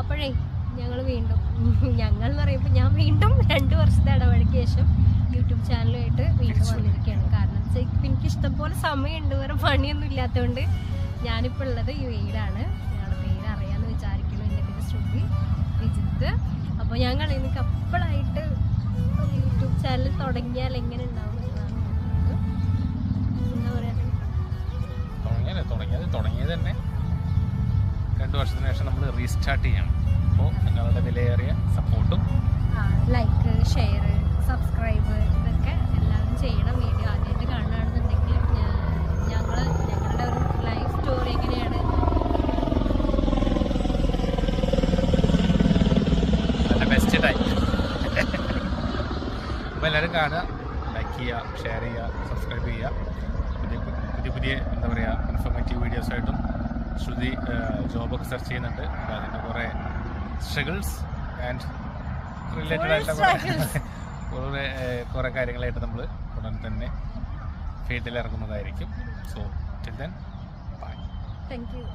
അപ്പോഴേ ഞങ്ങൾ വീണ്ടും ഞങ്ങൾ എന്ന് പറയുമ്പോൾ ഞാൻ വീണ്ടും 2 വർഷത്തെ ഇടവേളയ്ക്ക് ശേഷം യൂട്യൂബ് ചാനലുമായിട്ട് വീണ്ടും വന്നിരിക്കുകയാണ്. കാരണം ഇപ്പം എനിക്ക് ഇഷ്ടംപോലെ സമയമുണ്ട്, വേറെ പണിയൊന്നും ഇല്ലാത്തതുകൊണ്ട്. ഞാനിപ്പോൾ ഉള്ളത് UAE-യിലാണ്. ഞങ്ങളുടെ പേര് അറിയാമെന്ന് വിചാരിക്കുന്നു. എൻ്റെ പേര് ശ്രുതി വിജിത്ത്. അപ്പോൾ ഞങ്ങൾ എനിക്ക് അപ്പോഴായിട്ട് യൂട്യൂബ് ചാനൽ തുടങ്ങിയാൽ എങ്ങനെ ഉണ്ടാവും എന്നാണ് എന്താ പറയുക, തുടങ്ങിയത് തന്നെ 2 വർഷത്തിന് ശേഷം നമ്മൾ റീസ്റ്റാർട്ട് ചെയ്യണം. അപ്പോൾ നിങ്ങളുടെ വിലയേറിയ സപ്പോർട്ടും ലൈക്ക്, ഷെയർ, സബ്സ്ക്രൈബ് ഇതൊക്കെ എല്ലാവരും ചെയ്യണം. വീഡിയോ ആദ്യമായിട്ട് കാണുകയാണെന്നുണ്ടെങ്കിൽ ഞങ്ങളുടെ ഒരു ലൈഫ് സ്റ്റോറി എങ്ങനെയാണ് നല്ല ബെസ്റ്റ് ടൈം. അപ്പോൾ എല്ലാവരും കാണുക, ലൈക്ക് ചെയ്യുക, ഷെയർ ചെയ്യുക, സബ്സ്ക്രൈബ് ചെയ്യുക. പുതിയ എന്താ പറയുക ഇൻഫോർമേറ്റീവ് വീഡിയോസായിട്ടും ശ്രുതി ജോബൊക്കെ സെർച്ച് ചെയ്യുന്നുണ്ട്. അപ്പോൾ അതിൻ്റെ കുറേ സ്ട്രഗിൾസ് ആൻഡ് റിലേറ്റഡ് ആയിട്ടുള്ള കുറേ കാര്യങ്ങളായിട്ട് നമ്മൾ ഉടൻ തന്നെ ഫീൽഡിൽ ഇറങ്ങുന്നതായിരിക്കും. So till then bye. Thank U.